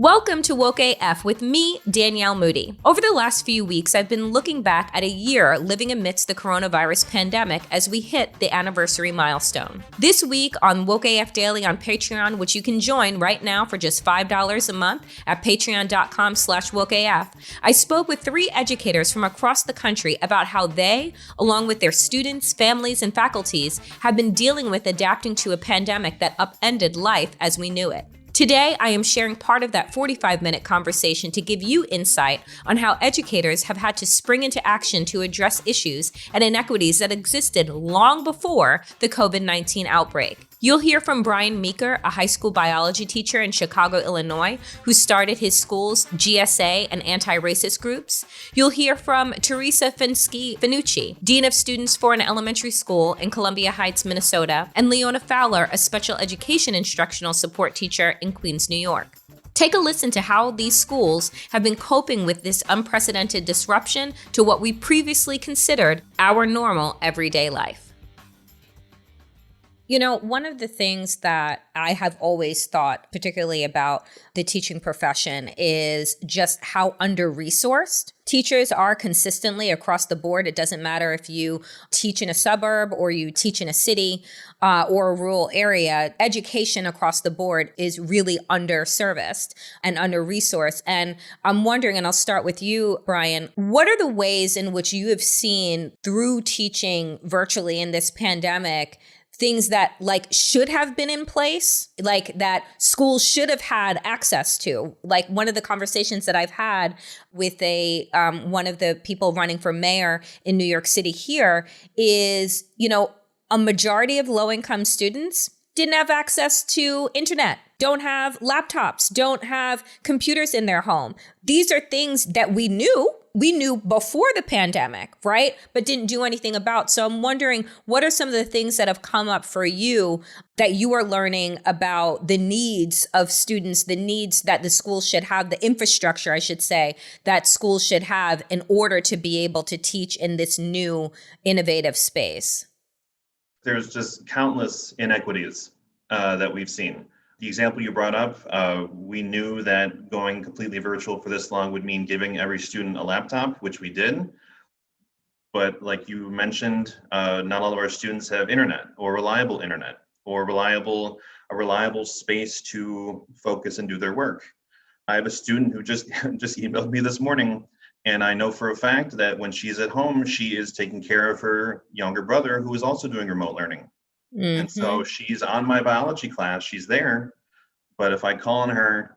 Welcome to Woke AF with me, Danielle Moody. Over the last few weeks, I've been looking back at a year living amidst the coronavirus pandemic as we hit the anniversary milestone. This week on Woke AF Daily on Patreon, which you can join right now for just $5 a month at patreon.com/wokeaf, I spoke with 3 educators from across the country about how they, along with their students, families, and faculties, have been dealing with adapting to a pandemic that upended life as we knew it. Today, I am sharing part of that 45-minute conversation to give you insight on how educators have had to spring into action to address issues and inequities that existed long before the COVID-19 outbreak. You'll hear from Brian Meeker, a high school biology teacher in Chicago, Illinois, who started his school's GSA and anti-racist groups. You'll hear from Teresa Finucci, Dean of Students for an elementary school in Columbia Heights, Minnesota, and Leona Fowler, a special education instructional support teacher in Queens, New York. Take a listen to how these schools have been coping with this unprecedented disruption to what we previously considered our normal everyday life. You know, one of the things that I have always thought, particularly about the teaching profession, is just how under-resourced teachers are consistently across the board. It doesn't matter if you teach in a suburb or you teach in a city or a rural area. Education across the board is really under-serviced and under-resourced. And I'm wondering, and I'll start with you, Brian, what are the ways in which you have seen through teaching virtually in this pandemic things that should have been in place, that schools should have had access to? Like one of the conversations that I've had with one of the people running for mayor in New York City here is, a majority of low-income students didn't have access to internet, don't have laptops, don't have computers in their home. These are things that we knew before the pandemic, right? But didn't do anything about. So I'm wondering, what are some of the things that have come up for you that you are learning about the needs of students, the needs that the schools should have, the infrastructure, I should say, that schools should have in order to be able to teach in this new innovative space? There's just countless inequities that we've seen. The example you brought up, we knew that going completely virtual for this long would mean giving every student a laptop, which we did. But like you mentioned, not all of our students have internet or reliable internet or a reliable space to focus and do their work. I have a student who just emailed me this morning, and I know for a fact that when she's at home, she is taking care of her younger brother who is also doing remote learning. Mm-hmm. And so she's on my biology class, she's there, but if I call on her,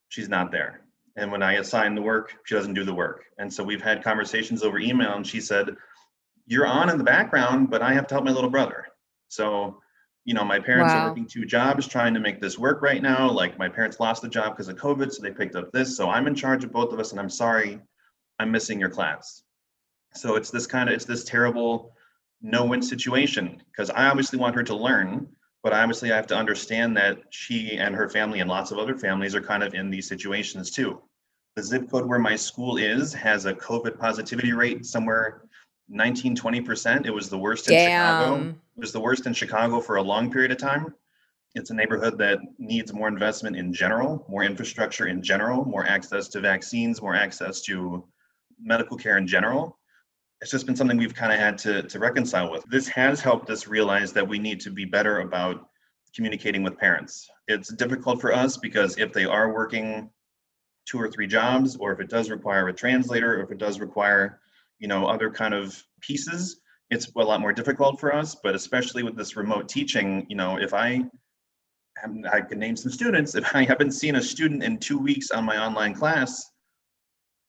she's not there. And when I assign the work, she doesn't do the work. And so we've had conversations over email, and she said, "You're on in the background, but I have to help my little brother." So, my parents are working 2 jobs trying to make this work right now. Like my parents lost the job because of COVID, so they picked up this. So I'm in charge of both of us, and I'm sorry, I'm missing your class. So it's this terrible no-win situation, because I obviously want her to learn, but obviously I have to understand that she and her family and lots of other families are kind of in these situations too. The zip code where my school is has a COVID positivity rate somewhere 19-20%. It was the worst in Chicago. It was the worst in Chicago for a long period of time. It's a neighborhood that needs more investment in general, more infrastructure in general, more access to vaccines, more access to medical care in general. It's just been something we've kind of had to reconcile with. This has helped us realize that we need to be better about communicating with parents. It's difficult for us because if they are working 2 or 3 jobs, or if it does require a translator, or if it does require, other kind of pieces, it's a lot more difficult for us. But especially with this remote teaching, if I can name some students, if I haven't seen a student in 2 weeks on my online class,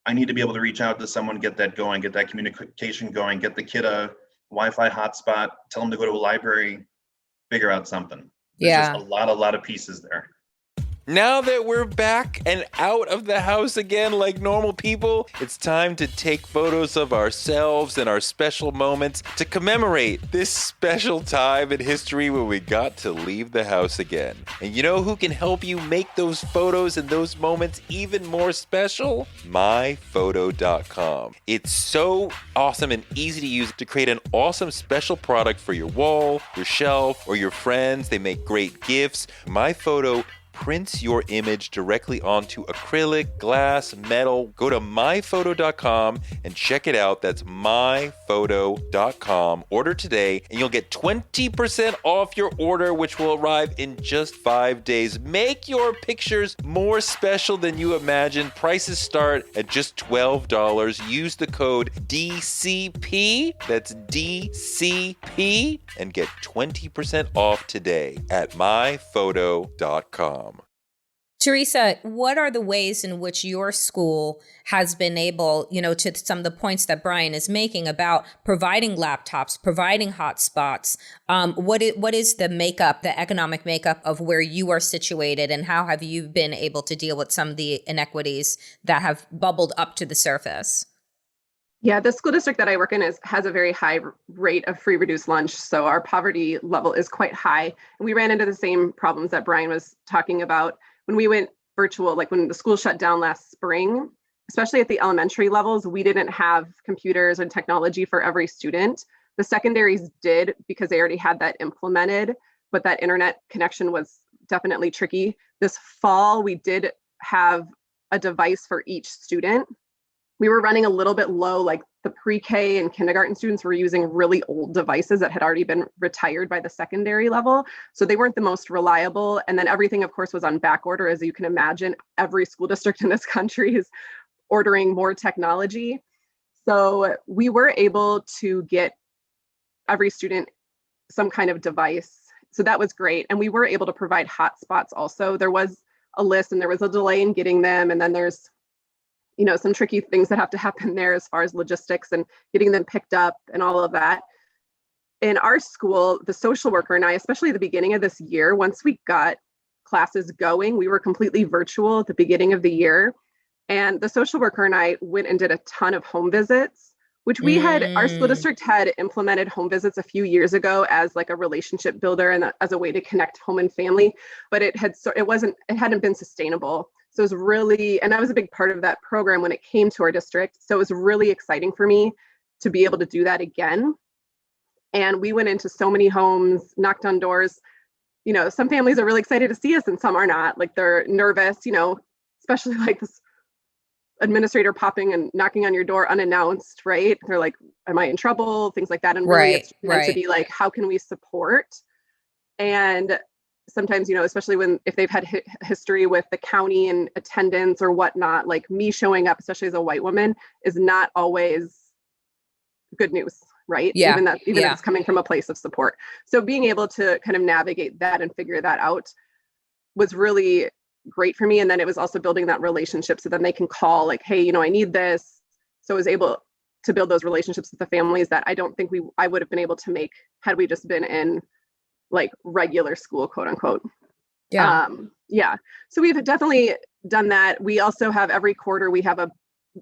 I need to be able to reach out to someone, get that going, get that communication going, get the kid a Wi-Fi hotspot, tell them to go to a library, figure out something. There's just a lot of pieces there. Now that we're back and out of the house again like normal people, it's time to take photos of ourselves and our special moments to commemorate this special time in history when we got to leave the house again. And you know who can help you make those photos and those moments even more special? myphoto.com. It's so awesome and easy to use to create an awesome special product for your wall, your shelf, or your friends. They make great gifts. MyPhoto prints your image directly onto acrylic, glass, metal. Go to myphoto.com and check it out. That's myphoto.com. Order today and you'll get 20% off your order, which will arrive in just 5 days. Make your pictures more special than you imagine. Prices start at just $12. Use the code DCP, that's DCP, and get 20% off today at myphoto.com. Teresa, what are the ways in which your school has been able, to some of the points that Brian is making about providing laptops, providing hotspots? What is the makeup, the economic makeup of where you are situated, and how have you been able to deal with some of the inequities that have bubbled up to the surface? Yeah, the school district that I work in has a very high rate of free reduced lunch. So our poverty level is quite high. And we ran into the same problems that Brian was talking about when we went virtual, like when the school shut down last spring, especially at the elementary levels. We didn't have computers and technology for every student. The secondaries did because they already had that implemented, but that internet connection was definitely tricky. This fall, we did have a device for each student. We were running a little bit low, like the pre-K and kindergarten students were using really old devices that had already been retired by the secondary level. So they weren't the most reliable. And then everything, of course, was on back order. As you can imagine, every school district in this country is ordering more technology. So we were able to get every student some kind of device. So that was great. And we were able to provide hotspots also. There was a list and there was a delay in getting them. And then there's some tricky things that have to happen there as far as logistics and getting them picked up and all of that. In our school, the social worker and I, especially at the beginning of this year, once we got classes going, we were completely virtual at the beginning of the year. And the social worker and I went and did a ton of home visits, which our school district had implemented home visits a few years ago as like a relationship builder and as a way to connect home and family, but it hadn't been sustainable. So it was really, and I was a big part of that program when it came to our district. So it was really exciting for me to be able to do that again. And we went into so many homes, knocked on doors. Some families are really excited to see us and some are not. Like they're nervous, especially like this administrator popping and knocking on your door unannounced, right? They're like, am I in trouble? Things like that. And really it's meant to be like, how can we support? And sometimes, especially if they've had history with the county and attendance or whatnot, like me showing up, especially as a white woman, is not always good news, right? Yeah. Even if it's coming from a place of support. So being able to kind of navigate that and figure that out was really great for me. And then it was also building that relationship so then they can call like, hey, I need this. So I was able to build those relationships with the families that I don't think I would have been able to make had we just been in like regular school, quote unquote. Yeah. So we've definitely done that. We also have every quarter, we have a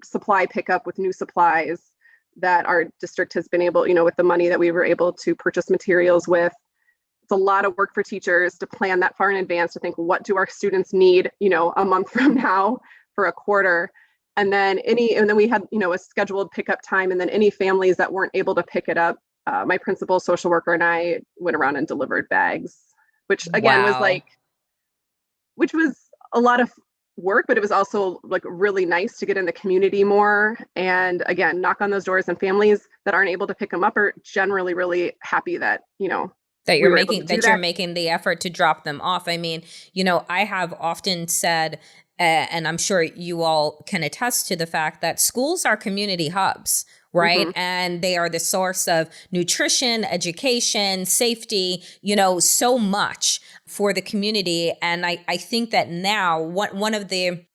supply pickup with new supplies that our district has been able, with the money that we were able to purchase materials with. It's a lot of work for teachers to plan that far in advance to think, what do our students need, a month from now for a quarter? And then we had, a scheduled pickup time, and then any families that weren't able to pick it up, my principal, social worker, and I went around and delivered bags, which again which was a lot of work, but it was also like really nice to get in the community more. And again, knock on those doors, and families that aren't able to pick them up are generally really happy that, that you're making the effort to drop them off. I mean, I have often said, and I'm sure you all can attest to the fact that schools are community hubs, right? Mm-hmm. And they are the source of nutrition, education, safety, so much for the community. And I think that now one of the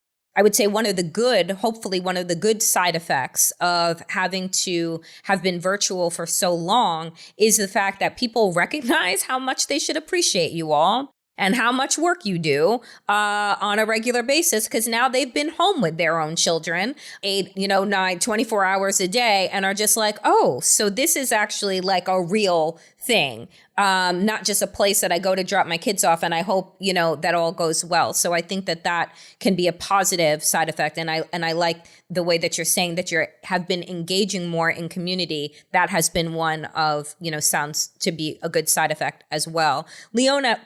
good side effects of having to have been virtual for so long is the fact that people recognize how much they should appreciate you all. and how much work you do on a regular basis, because now they've been home with their own children 24 hours a day and are just like, oh, so this is actually like a real thing, not just a place that I go to drop my kids off and I hope, that all goes well. So I think that can be a positive side effect. And I like the way that you're saying that you have been engaging more in community. That has been one of, sounds to be a good side effect as well. Leona,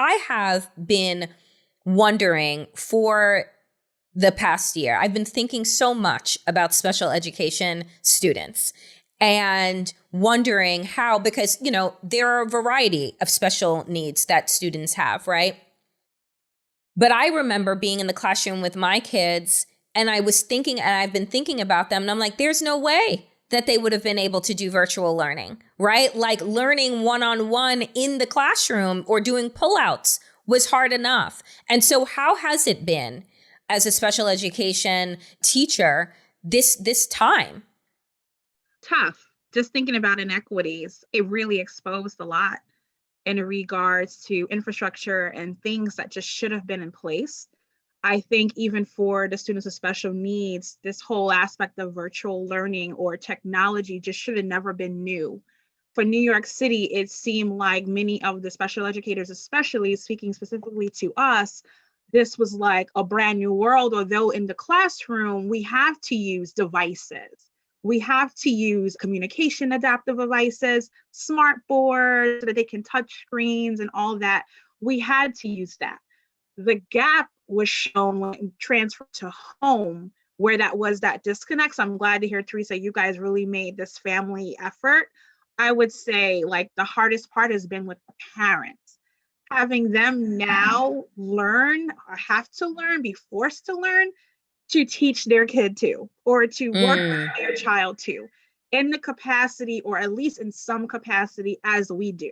I have been wondering for the past year, I've been thinking so much about special education students and wondering how, because, there are a variety of special needs that students have, right? But I remember being in the classroom with my kids and I was thinking, and I've been thinking about them, and I'm like, there's no way that they would have been able to do virtual learning, right? Like learning one-on-one in the classroom or doing pullouts was hard enough. And so how has it been as a special education teacher this time? Tough. Just thinking about inequities, it really exposed a lot in regards to infrastructure and things that just should have been in place. I think even for the students with special needs, this whole aspect of virtual learning or technology just should have never been new. For New York City, it seemed like many of the special educators, especially speaking specifically to us, this was like a brand new world, although in the classroom, we have to use devices. We have to use communication adaptive devices, smart boards so that they can touch screens and all that. We had to use that. The gap was shown when it transferred to home, where that was that disconnect. So I'm glad to hear, Teresa, you guys really made this family effort. I would say like the hardest part has been with the parents. Having them now learn or have to learn, be forced to learn to teach their kid to, or to work with their child to, in the capacity, or at least in some capacity as we do.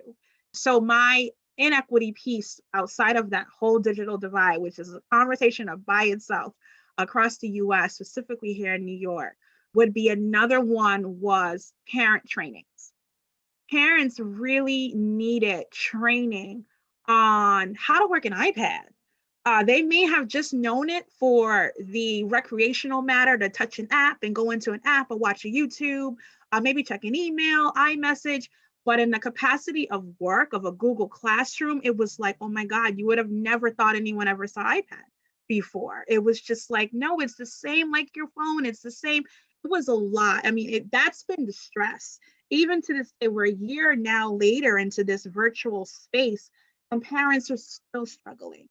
So my inequity piece outside of that whole digital divide, which is a conversation by itself across the US, specifically here in New York, would be another one was parent trainings. Parents really needed training on how to work an iPad. They may have just known it for the recreational matter, to touch an app and go into an app or watch a YouTube, maybe check an email, iMessage. But in the capacity of work, of a Google Classroom, it was like, oh my God, you would have never thought anyone ever saw iPad before. It was just like, no, it's the same like your phone. It's the same. It was a lot. I mean, that's been the stress. Even to this day, we're a year now later into this virtual space, and parents are still struggling.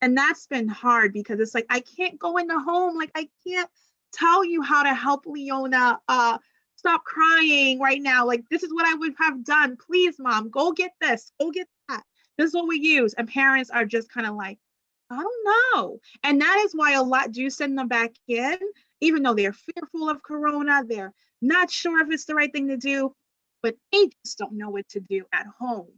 And that's been hard because it's like, I can't go in the home. Like, I can't tell you how to help Leona stop crying right now. Like, this is what I would have done. Please, mom, go get this, go get that. This is what we use. And parents are just kind of like, I don't know. And that is why a lot do send them back in, even though they're fearful of Corona. They're not sure if it's the right thing to do, but they just don't know what to do at home.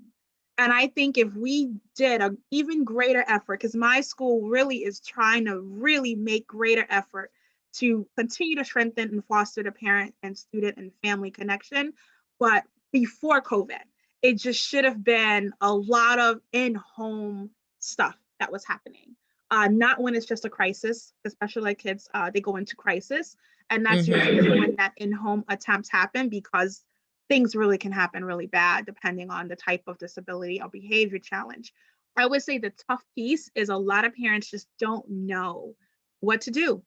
And I think if we did an even greater effort, because my school really is trying to really make greater effort to continue to strengthen and foster the parent and student and family connection. But before COVID, it just should have been a lot of in-home stuff that was happening. Not when it's just a crisis, especially like kids, they go into crisis. And that's usually when that in-home attempts happen, because things really can happen really bad depending on the type of disability or behavior challenge. I would say the tough piece is a lot of parents just don't know what to do.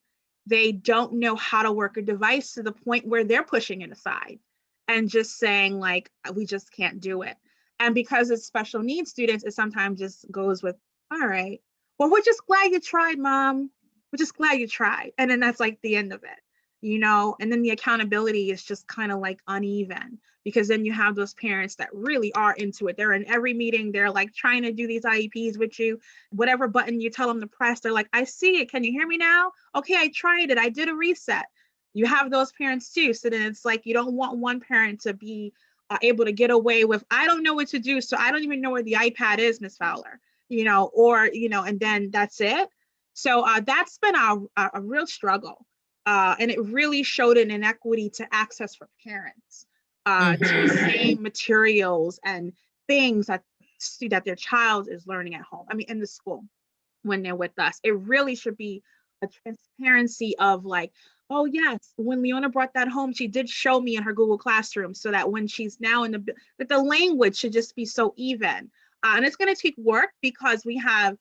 They don't know how to work a device to the point where they're pushing it aside and just saying like, we just can't do it. And because it's special needs students, it sometimes just goes with, all right, well, we're just glad you tried, mom. We're just glad you tried. And then that's like the end of it. And then the accountability is just kind of like uneven, because then you have those parents that really are into it. They're in every meeting. They're like trying to do these IEPs with you. Whatever button you tell them to press, they're like, I see it. Can you hear me now? Okay, I tried it. I did a reset. You have those parents too. So then it's like, you don't want one parent to be able to get away with, I don't know what to do. So I don't even know where the iPad is, Miss Fowler, and then that's it. So that's been a real struggle. And it really showed an inequity to access for parents to the same materials and things that that their child is learning at home. I mean, in the school when they're with us. It really should be a transparency of like, oh yes, when Leona brought that home, she did show me in her Google Classroom, so that when she's now in that the language should just be so even. And it's going to take work because we have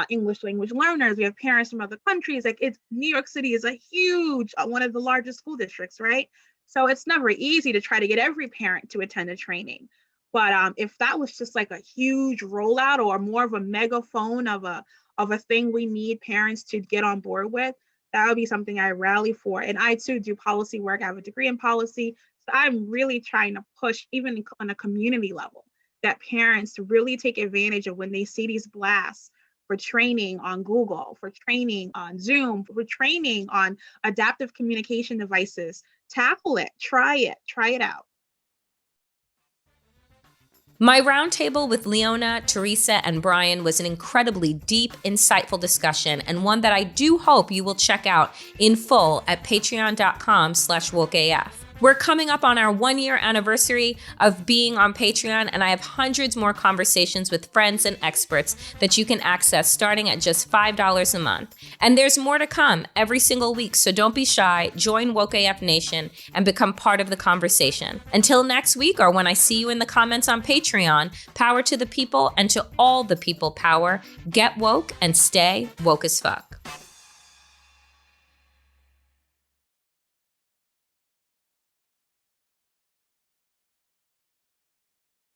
English language learners, we have parents from other countries. Like New York City is a huge, one of the largest school districts, right? So it's never easy to try to get every parent to attend a training. But if that was just like a huge rollout or more of a megaphone of a thing we need parents to get on board with, that would be something I rally for. And I too do policy work. I have a degree in policy. So I'm really trying to push, even on a community level, that parents really take advantage of when they see these blasts for training on Google, for training on Zoom, for training on adaptive communication devices. Tackle it, try it out. My roundtable with Leona, Teresa, and Brian was an incredibly deep, insightful discussion, and one that I do hope you will check out in full at patreon.com/wokeaf. We're coming up on our 1-year anniversary of being on Patreon, and I have hundreds more conversations with friends and experts that you can access starting at just $5 a month. And there's more to come every single week, so don't be shy, join Woke AF Nation, and become part of the conversation. Until next week, or when I see you in the comments on Patreon, power to the people, and to all the people power. Get woke and stay woke as fuck.